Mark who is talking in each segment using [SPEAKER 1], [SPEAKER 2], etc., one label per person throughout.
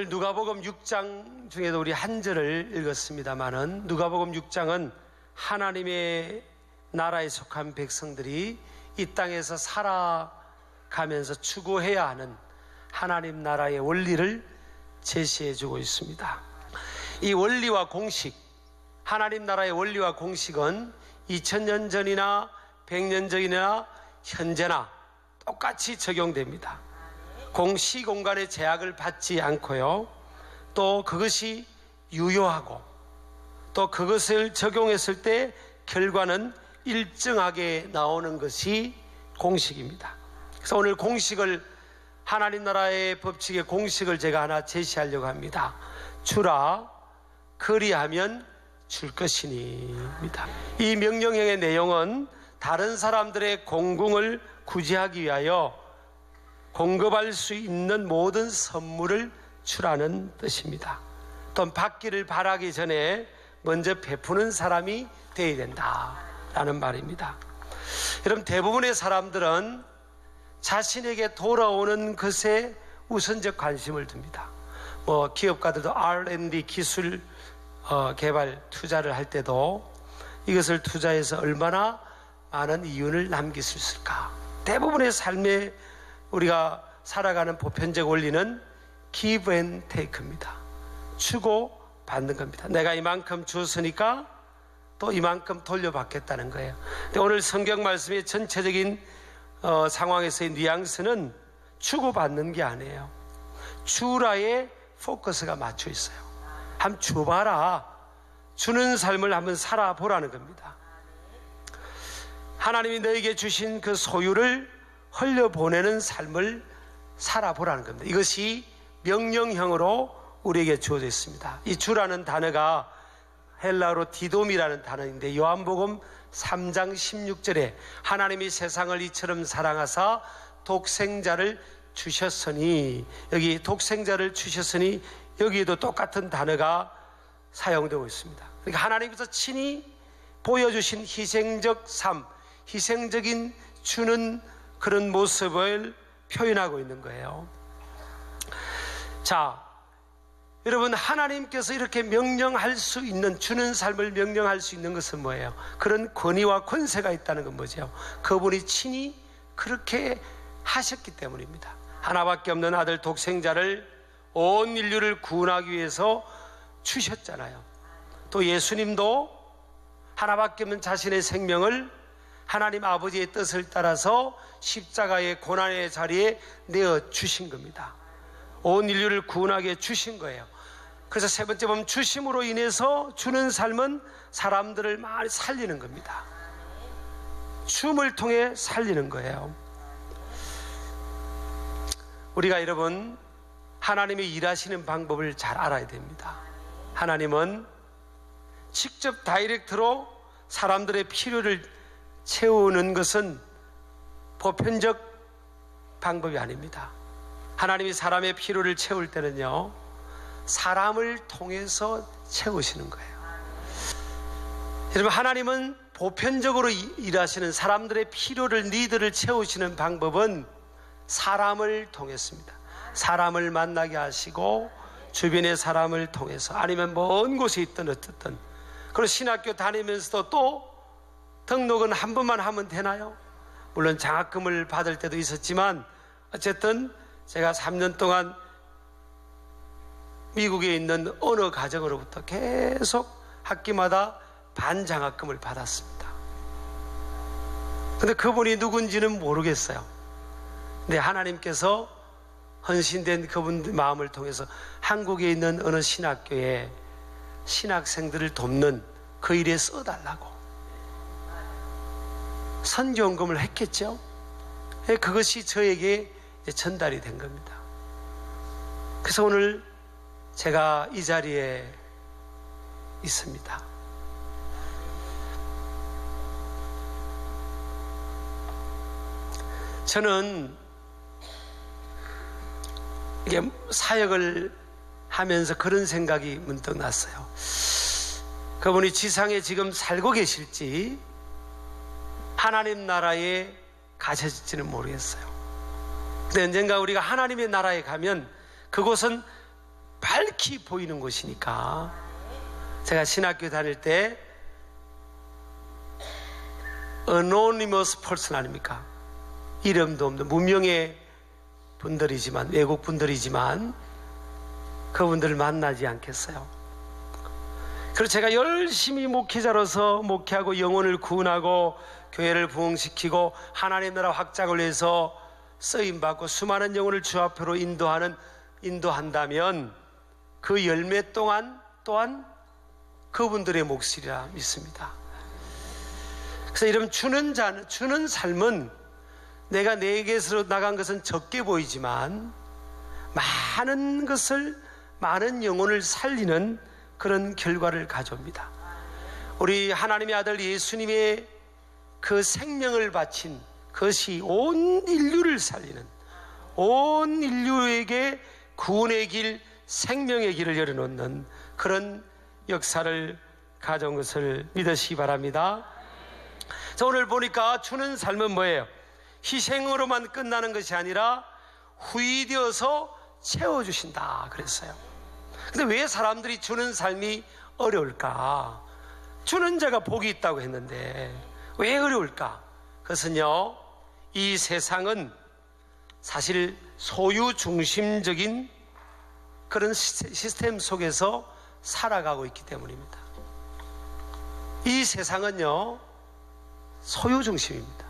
[SPEAKER 1] 오늘 누가복음 6장 중에도 우리 한 절을 읽었습니다마는 누가복음 6장은 하나님의 나라에 속한 백성들이 이 땅에서 살아가면서 추구해야 하는 하나님 나라의 원리를 제시해 주고 있습니다. 이 원리와 공식, 하나님 나라의 원리와 공식은 2000년 전이나 100년 전이나 현재나 똑같이 적용됩니다. 시공간의 제약을 받지 않고요, 또 그것이 유효하고 또 그것을 적용했을 때 결과는 일정하게 나오는 것이 공식입니다. 그래서 오늘 공식을, 하나님 나라의 법칙의 공식을 제가 하나 제시하려고 합니다. 주라 그리하면 줄 것이니입니다. 이 명령형의 내용은 다른 사람들의 공공을 구제하기 위하여 공급할 수 있는 모든 선물을 주라는 뜻입니다. 또 받기를 바라기 전에 먼저 베푸는 사람이 되어야 된다라는 말입니다. 여러분, 대부분의 사람들은 자신에게 돌아오는 것에 우선적 관심을 둡니다. 기업가들도 R&D 기술 개발 투자를 할 때도 이것을 투자해서 얼마나 많은 이윤을 남길 수 있을까. 대부분의 삶에 우리가 살아가는 보편적 원리는 give and take입니다. 주고 받는 겁니다. 내가 이만큼 줬으니까 또 이만큼 돌려받겠다는 거예요. 근데 오늘 성경 말씀의 전체적인 상황에서의 뉘앙스는 주고 받는 게 아니에요. 주라에 포커스가 맞춰 있어요. 한번 줘봐라. 주는 삶을 한번 살아보라는 겁니다. 하나님이 너에게 주신 그 소유를 흘려보내는 삶을 살아보라는 겁니다. 이것이 명령형으로 우리에게 주어져 있습니다. 이 주라는 단어가 헬라어로 디돔이라는 단어인데, 요한복음 3장 16절에 하나님이 세상을 이처럼 사랑하사 독생자를 주셨으니, 여기 독생자를 주셨으니 여기에도 똑같은 단어가 사용되고 있습니다. 그러니까 하나님께서 친히 보여주신 희생적 삶, 희생적인 주는 그런 모습을 표현하고 있는 거예요. 자, 여러분, 하나님께서 이렇게 명령할 수 있는, 주는 삶을 명령할 수 있는 것은 뭐예요? 그런 권위와 권세가 있다는 건 뭐죠? 그분이 친히 그렇게 하셨기 때문입니다. 하나밖에 없는 아들 독생자를 온 인류를 구원하기 위해서 주셨잖아요. 또 예수님도 하나밖에 없는 자신의 생명을 하나님 아버지의 뜻을 따라서 십자가의 고난의 자리에 내어주신 겁니다. 온 인류를 구원하게 주신 거예요. 그래서 세 번째 보면 주심으로 인해서 주는 삶은 사람들을 많이 살리는 겁니다. 춤을 통해 살리는 거예요. 우리가 여러분, 하나님이 일하시는 방법을 잘 알아야 됩니다. 하나님은 직접 다이렉트로 사람들의 필요를 채우는 것은 보편적 방법이 아닙니다. 하나님이 사람의 필요를 채울 때는요, 사람을 통해서 채우시는 거예요. 여러분, 하나님은 보편적으로 일하시는 사람들의 필요를, 니드를 채우시는 방법은 사람을 통했습니다. 사람을 만나게 하시고 주변의 사람을 통해서, 아니면 먼 곳에 있든 어쨌든. 그리고 신학교 다니면서도 또 등록은 한 번만 하면 되나요? 물론 장학금을 받을 때도 있었지만 어쨌든 제가 3년 동안 미국에 있는 어느 가정으로부터 계속 학기마다 반장학금을 받았습니다. 근데 그분이 누군지는 모르겠어요. 근데 하나님께서 헌신된 그분 마음을 통해서 한국에 있는 어느 신학교에 신학생들을 돕는 그 일에 써달라고 선교원금을 했겠죠. 그것이 저에게 전달이 된 겁니다. 그래서 오늘 제가 이 자리에 있습니다. 저는 이게 사역을 하면서 그런 생각이 문득 났어요. 그분이 지상에 지금 살고 계실지 하나님 나라에 가실지는 모르겠어요. 근데 언젠가 우리가 하나님의 나라에 가면 그곳은 밝히 보이는 곳이니까. 제가 신학교 다닐 때 anonymous person 아닙니까? 이름도 없는 무명의 분들이지만, 외국 분들이지만 그분들을 만나지 않겠어요? 그래서 제가 열심히 목회자로서 목회하고 영혼을 구원하고 교회를 부흥시키고 하나님 나라 확장을 위해서 쓰임받고 수많은 영혼을 주 앞으로 인도한다면 그 열매 또한 그분들의 몫이라 믿습니다. 그래서 이런 주는 삶은 내가 내게서 나간 것은 적게 보이지만 많은 영혼을 살리는 그런 결과를 가져옵니다. 우리 하나님의 아들 예수님의 그 생명을 바친 그것이 온 인류를 살리는, 온 인류에게 구원의 길, 생명의 길을 열어놓는 그런 역사를 가져온 것을 믿으시기 바랍니다. 자, 오늘 보니까 주는 삶은 뭐예요? 희생으로만 끝나는 것이 아니라 후이되어서 채워주신다 그랬어요. 근데 왜 사람들이 주는 삶이 어려울까? 주는 자가 복이 있다고 했는데 왜 어려울까? 그것은요, 이 세상은 사실 소유중심적인 그런 시스템 속에서 살아가고 있기 때문입니다. 이 세상은요, 소유중심입니다.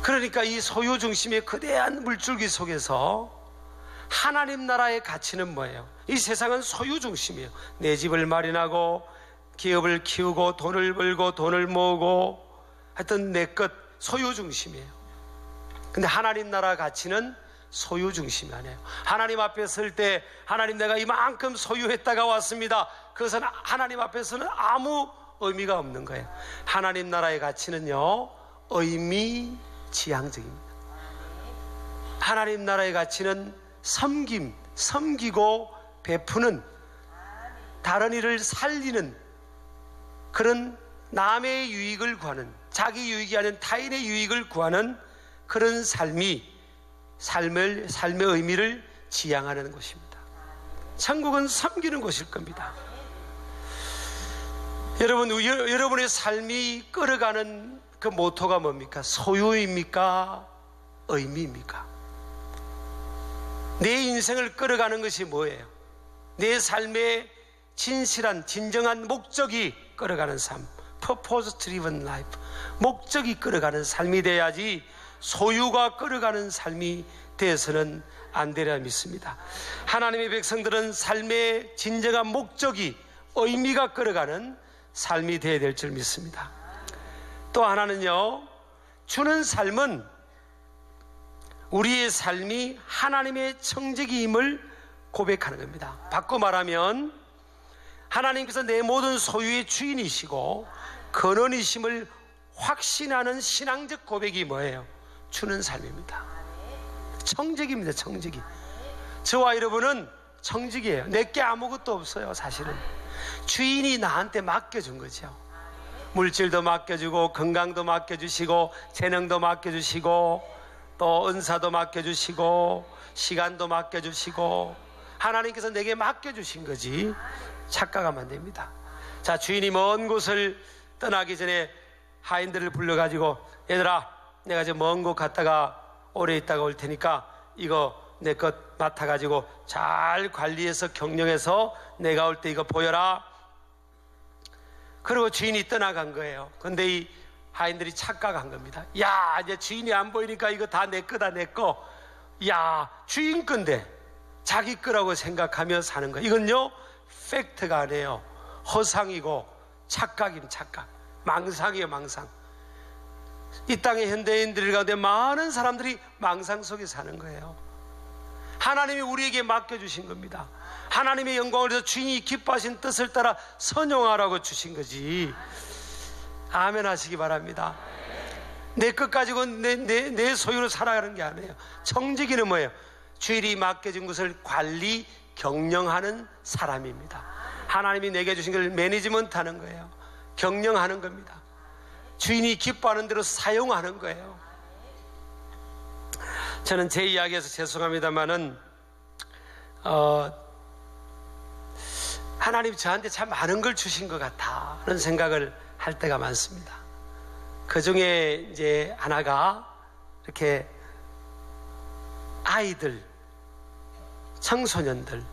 [SPEAKER 1] 그러니까 이 소유중심의 거대한 물줄기 속에서 하나님 나라의 가치는 뭐예요? 이 세상은 소유중심이에요. 내 집을 마련하고 기업을 키우고 돈을 벌고 돈을 모으고 하여튼 내 것 소유중심이에요. 근데 하나님 나라 가치는 소유중심이 아니에요. 하나님 앞에 설 때 하나님 내가 이만큼 소유했다가 왔습니다. 그것은 하나님 앞에서는 아무 의미가 없는 거예요. 하나님 나라의 가치는요, 의미지향적입니다. 하나님 나라의 가치는 섬기고 베푸는, 다른 이를 살리는 그런 남의 유익을 구하는, 자기 유익이 아닌 타인의 유익을 구하는 그런 삶의 의미를 지향하는 것입니다. 천국은 섬기는 곳일 겁니다. 여러분의 삶이 끌어가는 그 모토가 뭡니까? 소유입니까? 의미입니까? 내 인생을 끌어가는 것이 뭐예요? 내 삶의 진정한 목적이 끌어가는 삶, purpose driven life, 목적이 끌어가는 삶이 돼야지 소유가 끌어가는 삶이 되어서는 안 되리라 믿습니다. 하나님의 백성들은 삶의 진정한 목적이, 의미가 끌어가는 삶이 되어야 될 줄 믿습니다. 또 하나는요, 주는 삶은 우리의 삶이 하나님의 청지기임을 고백하는 겁니다. 바꿔 말하면 하나님께서 내 모든 소유의 주인이시고 근원이심을 확신하는 신앙적 고백이 뭐예요? 주는 삶입니다. 청지기입니다. 청지기. 저와 여러분은 청지기예요. 내게 아무것도 없어요. 사실은 주인이 나한테 맡겨준 거죠. 물질도 맡겨주고 건강도 맡겨주시고 재능도 맡겨주시고 또 은사도 맡겨주시고 시간도 맡겨주시고 하나님께서 내게 맡겨주신 거지 착각하면 안 됩니다. 자, 주인이 먼 곳을 떠나기 전에 하인들을 불러가지고, 얘들아, 내가 저 먼 곳 갔다가 오래 있다가 올 테니까 이거 내 것 맡아가지고 잘 관리해서 경영해서 내가 올 때 이거 보여라. 그리고 주인이 떠나간 거예요. 근데 이 하인들이 착각한 겁니다. 야, 이제 주인이 안 보이니까 이거 다 내 거다, 내 거. 야, 주인 건데 자기 거라고 생각하며 사는 거예요. 이건요, 팩트가 아니에요. 허상이고 착각임, 착각. 망상이에요, 망상. 이 땅의 현대인들 가운데 많은 사람들이 망상 속에 사는 거예요. 하나님이 우리에게 맡겨주신 겁니다. 하나님의 영광을 위해서 주인이 기뻐하신 뜻을 따라 선용하라고 주신 거지. 아멘 하시기 바랍니다. 내 것 가지고 내 소유로 살아가는 게 아니에요. 청지기는 뭐예요? 주인이 맡겨준 것을 관리, 경영하는 사람입니다. 하나님이 내게 주신 걸 매니지먼트 하는 거예요. 경영하는 겁니다. 주인이 기뻐하는 대로 사용하는 거예요. 저는 제 이야기에서 죄송합니다만은 하나님 저한테 참 많은 걸 주신 것 같다는 생각을 할 때가 많습니다. 그 중에 이제 하나가 이렇게 아이들, 청소년들,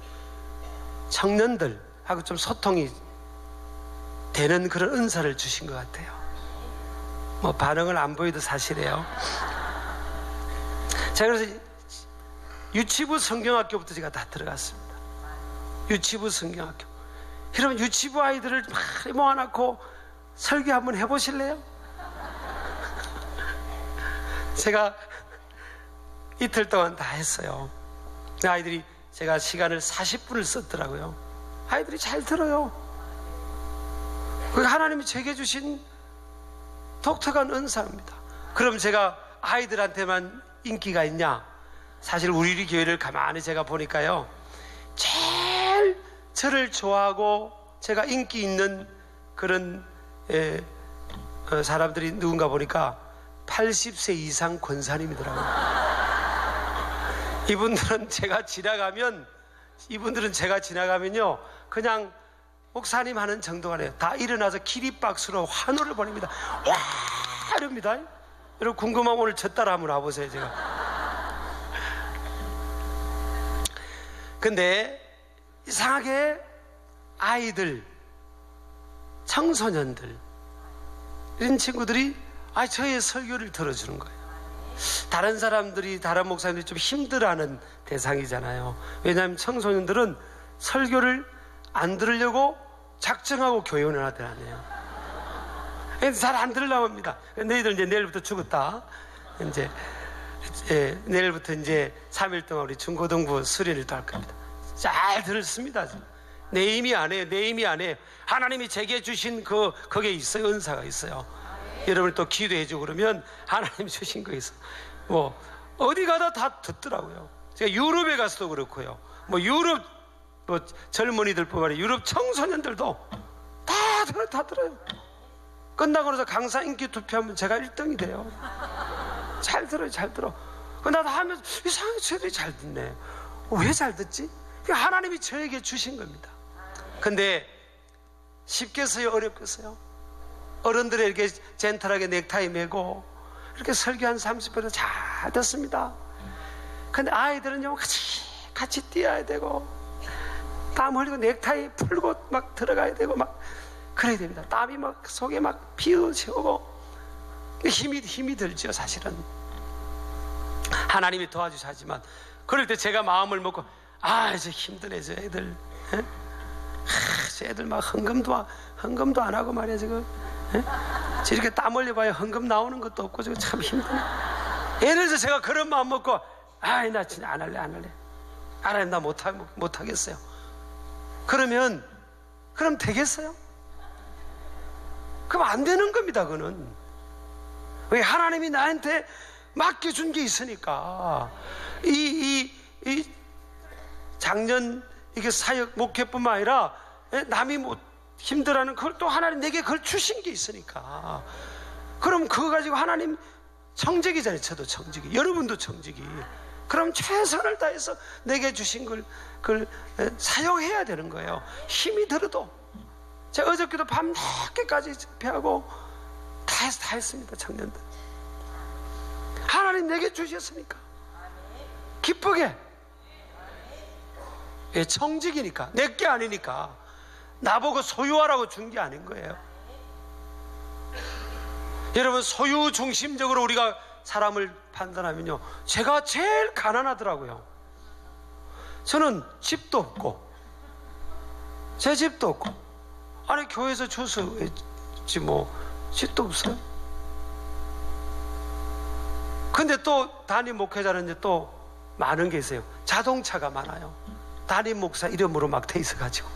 [SPEAKER 1] 청년들하고 좀 소통이 되는 그런 은사를 주신 것 같아요. 뭐 반응을 안 보여도 사실이에요. 제가 그래서 유치부 성경학교부터 제가 다 들어갔습니다. 유치부 성경학교. 여러분 유치부 아이들을 많이 모아놓고 설교 한번 해보실래요? 제가 이틀 동안 다 했어요. 아이들이 제가 시간을 40분을 썼더라고요. 아이들이 잘 들어요. 그게 하나님이 제게 주신 독특한 은사입니다. 그럼 제가 아이들한테만 인기가 있냐? 사실 우리 교회를 가만히 제가 보니까요, 제일 저를 좋아하고 제가 인기 있는 그런 사람들이 누군가 보니까 80세 이상 권사님이더라고요. 이분들은 제가 지나가면요 그냥 목사님 하는 정도가 아니에요. 다 일어나서 기립박수로 환호를 보냅니다. 와 이럽니다. 여러분 궁금하면 오늘 저 따라 한번 와보세요. 제가 근데 이상하게 아이들, 청소년들 이런 친구들이 저의 설교를 들어주는 거예요. 다른 사람들이, 다른 목사님들이 좀 힘들어하는 대상이잖아요. 왜냐하면 청소년들은 설교를 안 들으려고 작정하고 교회 오는 아들 아니에요. 잘 안 들으려고 합니다. 너희들 이제 내일부터 죽었다. 이제 내일부터 이제 3일 동안 우리 중고등부 수련을 또 할 겁니다. 잘 들었습니다. 내 힘이 아니에요. 내 힘이 아니에요. 하나님이 제게 주신 거기에 있어요. 은사가 있어요. 여러분 또 기도해주고 그러면 하나님 주신 거 있어. 뭐 어디 가다 다 듣더라고요. 제가 유럽에 가서도 그렇고요. 뭐 유럽 젊은이들뿐만 아니라 유럽 청소년들도 다 들어요. 끝나고 나서 강사 인기 투표하면 제가 1등이 돼요. 잘 들어요, 잘 들어. 나도 하면서 이상하게 저들이 잘 듣네. 왜 잘 듣지? 하나님이 저에게 주신 겁니다. 근데 쉽겠어요, 어렵겠어요? 어른들이 이렇게 젠틀하게 넥타이 메고 이렇게 설교 한 30분을 잘 듣습니다. 근데 아이들은요 같이 뛰어야 되고 땀 흘리고 넥타이 풀고 막 들어가야 되고 막 그래야 됩니다. 땀이 막 속에 막 피우치고 힘이 들죠. 사실은 하나님이 도와주시지만 그럴 때 제가 마음을 먹고 이제 힘드네 저 애들. 저 애들 막 헌금도 안 하고 말이야 지금. 이렇게 땀 흘려봐야 헌금 나오는 것도 없고 지금 참 힘드네. 예를 들어서 제가 그런 마음 먹고 나 진짜 안 할래. 나 못하겠어요. 그럼 되겠어요? 그럼 안 되는 겁니다. 그거는 왜 하나님이 나한테 맡겨준 게 있으니까. 이 작년 이게 사역 목회뿐만 아니라 남이 힘들어하는 그걸 또 하나님 내게 그걸 주신 게 있으니까. 그럼 그거 가지고 하나님 청직이잖아요. 저도 청직이, 여러분도 청직이. 그럼 최선을 다해서 내게 주신 그걸 사용해야 되는 거예요. 힘이 들어도. 제가 어저께도 밤 늦게까지 집회하고 다 했습니다. 청년들 하나님 내게 주셨으니까 기쁘게. 청직이니까, 내게 아니니까. 나보고 소유하라고 준 게 아닌 거예요. 여러분 소유 중심적으로 우리가 사람을 판단하면요, 제가 제일 가난하더라고요. 저는 집도 없고 제 집도 없고 교회에서 줘서 했지 뭐 집도 없어요. 근데 또 담임 목회자는 이제 또 많은 게 있어요. 자동차가 많아요. 담임 목사 이름으로 막 돼 있어가지고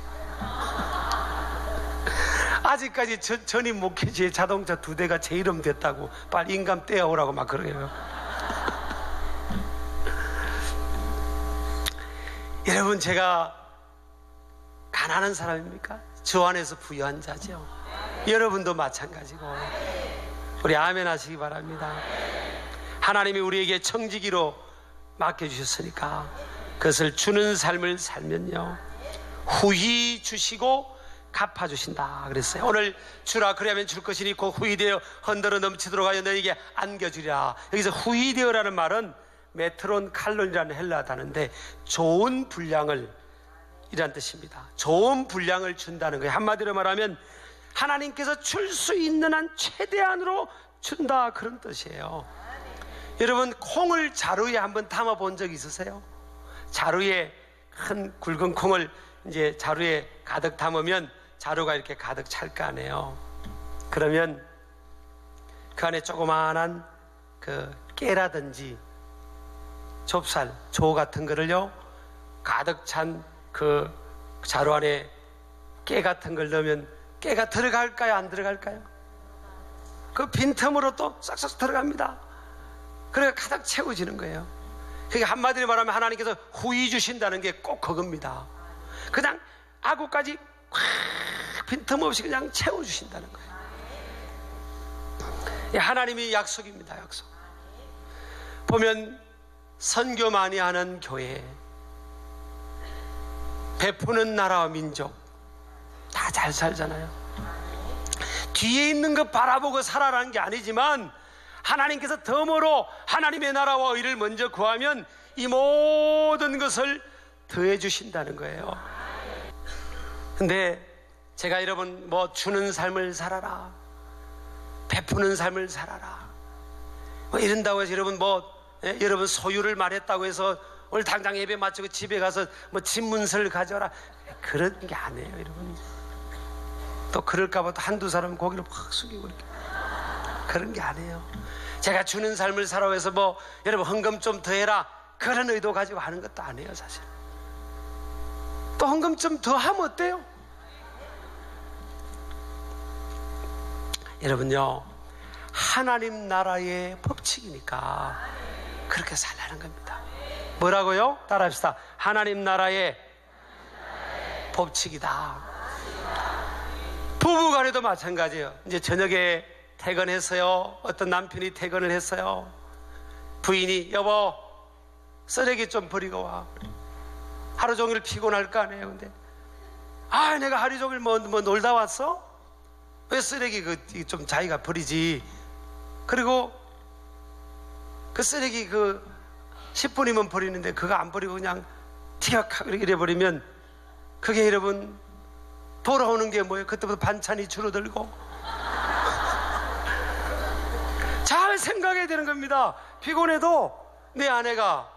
[SPEAKER 1] 아직까지 전임 목회지에 자동차 2대가 제 이름 됐다고 빨리 인감 떼어오라고 막 그러게요. 여러분 제가 가난한 사람입니까? 주 안에서 부유한 자죠. 여러분도 마찬가지고. 우리 아멘 하시기 바랍니다. 하나님이 우리에게 청지기로 맡겨주셨으니까 그것을 주는 삶을 살면요 후히 주시고 갚아주신다 그랬어요. 오늘 주라 그리하면 줄 것이니 곧 후히 되어 흔들어 넘치도록 하여 너에게 안겨주리라. 여기서 후히 되어라는 말은 메트론 칼론이라는 헬라 단어인데 좋은 분량을 이란 뜻입니다. 좋은 분량을 준다는 거예요. 한마디로 말하면 하나님께서 줄 수 있는 한 최대한으로 준다 그런 뜻이에요. 여러분 콩을 자루에 한번 담아 본 적 있으세요? 자루에 큰 굵은 콩을 이제 자루에 가득 담으면 자루가 이렇게 가득 찰 거 아니에요. 그러면 그 안에 조그마한 그 깨라든지 좁쌀, 조 같은 거를요 가득 찬 그 자루 안에 깨 같은 걸 넣으면 깨가 들어갈까요? 안 들어갈까요? 그 빈틈으로 또 싹싹 들어갑니다. 그래서 가득 채워지는 거예요. 그게 한마디로 말하면 하나님께서 후히 주신다는 게 꼭 그겁니다. 그냥 아구까지 빈틈없이 그냥 채워주신다는 거예요. 하나님의 약속입니다. 약속. 보면 선교 많이 하는 교회, 베푸는 나라와 민족 다 잘 살잖아요. 뒤에 있는 거 바라보고 살아라는 게 아니지만 하나님께서 덤으로 하나님의 나라와 의를 먼저 구하면 이 모든 것을 더해 주신다는 거예요. 근데 제가 여러분 뭐 주는 삶을 살아라, 베푸는 삶을 살아라 뭐 이런다고 해서 여러분 여러분 소유를 말했다고 해서 오늘 당장 예배 마치고 집에 가서 뭐 집문서를 가져라 그런 게 아니에요. 여러분 또 그럴까봐 또 한두 사람 고개를 확 숙이고 이렇게 그런 게 아니에요. 제가 주는 삶을 살아고 해서 여러분 헌금 좀 더 해라 그런 의도 가지고 하는 것도 아니에요. 사실 또 헌금 좀 더 하면 어때요? 여러분요 하나님 나라의 법칙이니까 그렇게 살라는 겁니다. 뭐라고요? 따라합시다. 하나님 나라의 법칙이다. 부부간에도 마찬가지예요. 이제 저녁에 퇴근했어요. 어떤 남편이 퇴근을 했어요. 부인이 여보 쓰레기 좀 버리고 와. 하루 종일 피곤할 거 아니에요. 근데 내가 하루 종일 뭐 놀다 왔어? 왜 쓰레기 좀 자기가 버리지? 그리고 그 쓰레기 10분이면 버리는데 그거 안 버리고 그냥 티격하고 이래 버리면 그게 여러분 돌아오는 게 뭐예요? 그때부터 반찬이 줄어들고 잘 생각해야 되는 겁니다. 피곤해도 내 아내가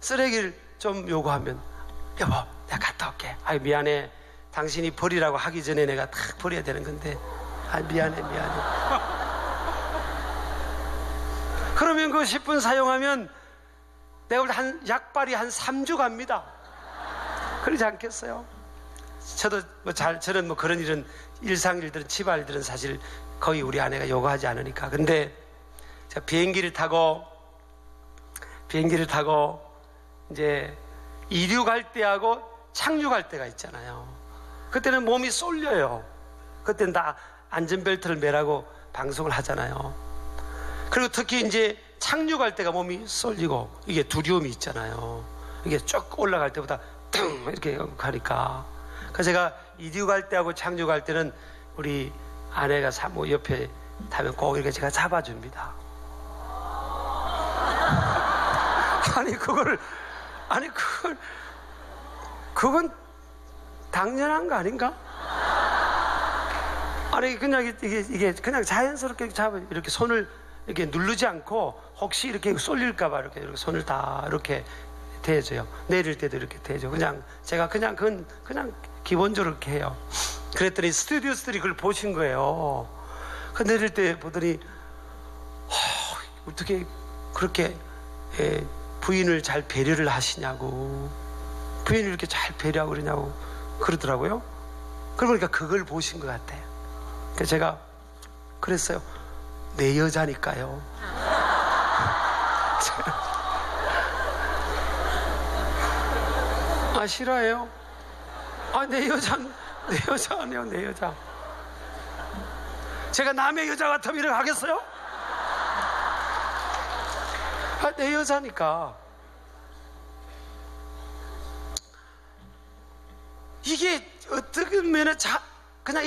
[SPEAKER 1] 쓰레기를 좀 요구하면 여보 내가 갔다 올게. 미안해 당신이 버리라고 하기 전에 내가 딱 버려야 되는 건데 미안해 그러면 그 10분 사용하면 내가 볼 때 약발이 한 3주 갑니다. 그러지 않겠어요? 저도 저는 그런 일은 일상일들은 집안일들은 사실 거의 우리 아내가 요구하지 않으니까. 근데 제가 비행기를 타고 이제 이륙할 때하고 착륙할 때가 있잖아요. 그때는 몸이 쏠려요. 그때는 다 안전벨트를 매라고 방송을 하잖아요. 그리고 특히 이제 착륙할 때가 몸이 쏠리고 이게 두려움이 있잖아요. 이게 쭉 올라갈 때보다 퉁 이렇게 가니까. 그래서 제가 이륙할 때하고 착륙할 때는 우리 아내가 옆에 타면 꼭 이렇게 제가 잡아줍니다. 그건 당연한 거 아닌가? 그냥 이게 그냥 자연스럽게 이렇게 손을 이렇게 누르지 않고 혹시 이렇게 쏠릴까봐 이렇게 손을 다 이렇게 대줘요. 내릴 때도 이렇게 대줘. 제가 그건 기본적으로 이렇게 해요. 그랬더니 스튜디오스들이 그걸 보신 거예요. 내릴 때 보더니 어떻게 그렇게 부인을 잘 배려를 하시냐고, 부인을 이렇게 잘 배려하고 그러냐고 그러더라고요. 그러니까 그걸 보신 것 같아요. 그래서 제가 그랬어요. 내 여자니까요. 싫어해요? 내 여자 아니에요. 내 여자. 제가 남의 여자 같으면 이렇게 하겠어요? 내 여자니까. 이게 어떻게 보면 그냥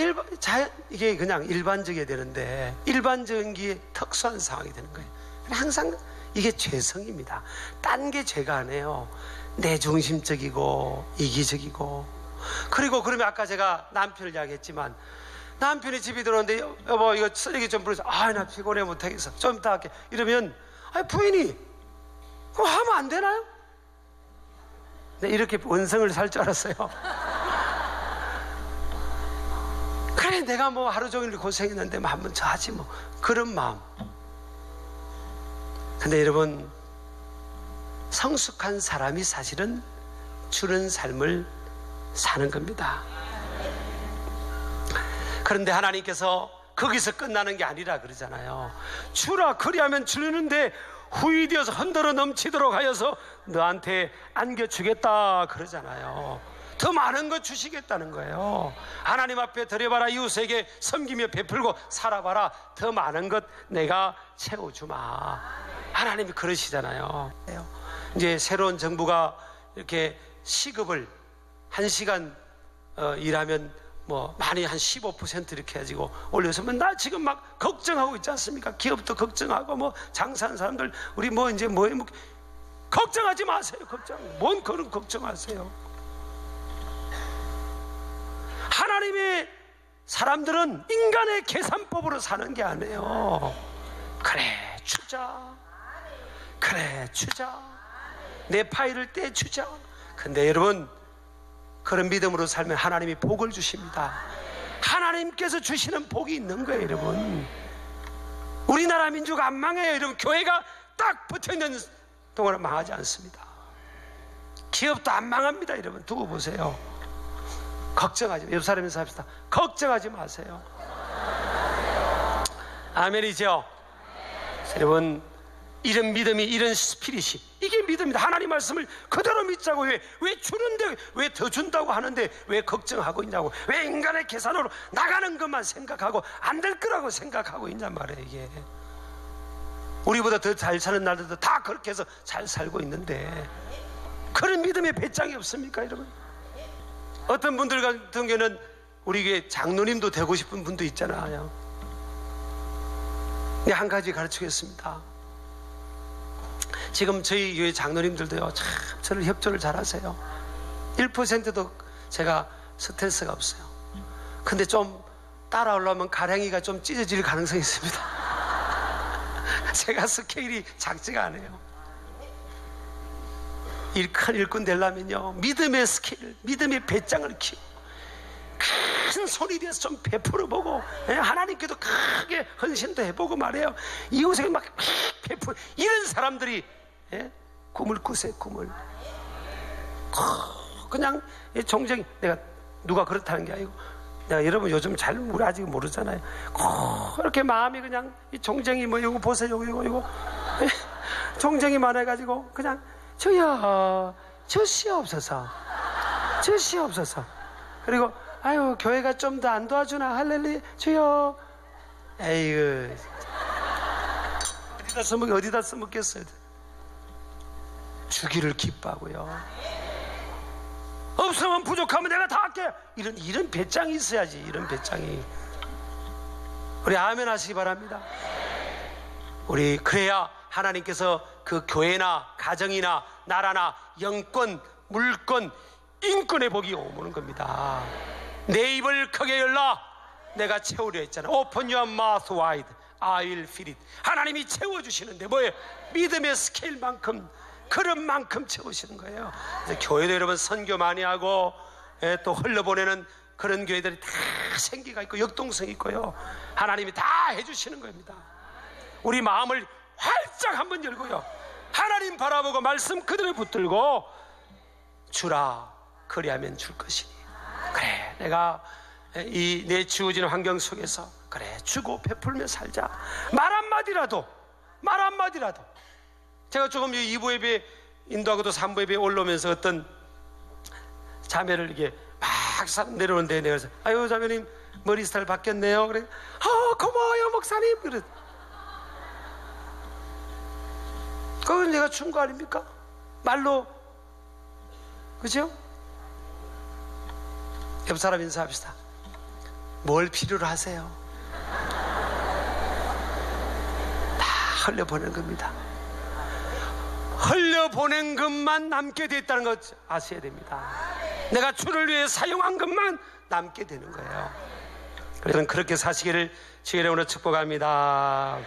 [SPEAKER 1] 이게 그냥 일반적이어야 되는데 일반적인 게 특수한 상황이 되는 거예요. 항상 이게 죄성입니다. 딴 게 죄가 아니에요. 내중심적이고 이기적이고. 그리고 그러면 아까 제가 남편을 이야기했지만 남편이 집에 들어오는데 여보 이거 쓰레기 좀 버려줘. 나 피곤해 못하겠어. 좀 이따 할게. 이러면 부인이 그거 하면 안 되나요? 네, 이렇게 원성을 살 줄 알았어요. 그래 내가 뭐 하루 종일 고생했는데 뭐 한번 저 하지 뭐 그런 마음. 근데 여러분 성숙한 사람이 사실은 주는 삶을 사는 겁니다. 그런데 하나님께서 거기서 끝나는 게 아니라 그러잖아요. 주라 그리하면 주는데 후이 되어서 흔들어 넘치도록 하여서 너한테 안겨주겠다 그러잖아요. 더 많은 거 주시겠다는 거예요. 하나님 앞에 드려봐라. 이웃에게 섬기며 베풀고 살아봐라. 더 많은 것 내가 채워주마. 하나님이 그러시잖아요. 이제 새로운 정부가 이렇게 시급을 1시간 일하면 뭐 많이 한 15% 이렇게 해가지고 올려서 나 지금 막 걱정하고 있지 않습니까? 기업도 걱정하고 뭐 장사하는 사람들 우리 뭐 이제 뭐 걱정하지 마세요. 뭔 그런 걱정하세요. 하나님의 사람들은 인간의 계산법으로 사는 게 아니에요. 그래 주자. 내 파일을 떼주자. 근데 여러분 그런 믿음으로 살면 하나님이 복을 주십니다. 하나님께서 주시는 복이 있는 거예요. 여러분 우리나라 민주가 안 망해요. 여러분 교회가 딱 붙어있는 동안은 망하지 않습니다. 기업도 안 망합니다. 여러분 두고 보세요. 걱정하지 마세요. 옆 사람에서 합시다. 걱정하지 마세요. 아멘이죠. 여러분 이런 믿음이 이런 스피릿이 이게 믿음이다. 하나님 말씀을 그대로 믿자고. 왜 주는데 왜 더 준다고 하는데 왜 걱정하고 있냐고. 왜 인간의 계산으로 나가는 것만 생각하고 안 될 거라고 생각하고 있냔 말이에요. 이게 우리보다 더 잘 사는 나라들도 다 그렇게 해서 잘 살고 있는데 그런 믿음의 배짱이 없습니까 여러분? 어떤 분들 같은 경우는 우리 교회 장로님도 되고 싶은 분도 있잖아요. 한 가지 가르치겠습니다. 지금 저희 교회 장로님들도요 참 저를 협조를 잘 하세요. 1%도 제가 스트레스가 없어요. 근데 좀 따라오려면 가랭이가 좀 찢어질 가능성이 있습니다. 제가 스케일이 작지가 않아요. 큰 일꾼 되려면요 믿음의 스케일, 믿음의 배짱을 키우고 큰 소리 내서 좀 베풀어보고 하나님께도 크게 헌신도 해보고 말해요. 이웃에게 막 베풀어. 이런 사람들이 꿈을 꾸세요. 꿈을 그냥 종종 내가 누가 그렇다는 게 아니고 내가 여러분 요즘 잘 우리 아직 모르잖아요. 이렇게 마음이 그냥 이 종쟁이 뭐 이거 보세요. 이거 종쟁이 많아가지고 그냥 주여 주시옵소서 주시옵소서. 그리고 아유 교회가 좀 더 안 도와주나 할렐루야 주여. 에이그 어디다 써먹겠어요. 주기를 기뻐하고요. 없으면 부족하면 내가 다 할게. 이런 배짱이 있어야지. 이런 배짱이. 우리 아멘 하시기 바랍니다. 우리 그래야 하나님께서 그 교회나 가정이나 나라나 영권, 물권, 인권의 복이 오는 겁니다. 내 입을 크게 열라 내가 채우려 했잖아. Open your mouth wide I will fill it. 하나님이 채워주시는데 뭐예요? 믿음의 스케일만큼 그런 만큼 채우시는 거예요. 교회도 여러분 선교 많이 하고 또 흘려보내는 그런 교회들이 다 생기가 있고 역동성이 있고요. 하나님이 다 해주시는 겁니다. 우리 마음을 활짝 한번 열고요 하나님 바라보고 말씀 그대로 붙들고 주라 그리하면 줄 것이니. 그래 내가 이 내 주어진 환경 속에서 그래 주고 베풀며 살자. 말 한마디라도 제가 조금 2부 예배 인도하고도 3부 예배 올라오면서 어떤 자매를 이게 막 내려오는데 내가 그래서 아유 자매님 머리 스타일 바뀌었네요. 그래 고마워요 목사님. 그래 그건 내가 준 거 아닙니까? 말로, 그죠? 옆 사람 인사합시다. 뭘 필요로 하세요? 다 흘려보낸 겁니다. 흘려보낸 것만 남게 됐다는 것 아셔야 됩니다. 내가 주를 위해 사용한 것만 남게 되는 거예요. 여러분 그렇게 사시기를 주의 이름으로 축복합니다.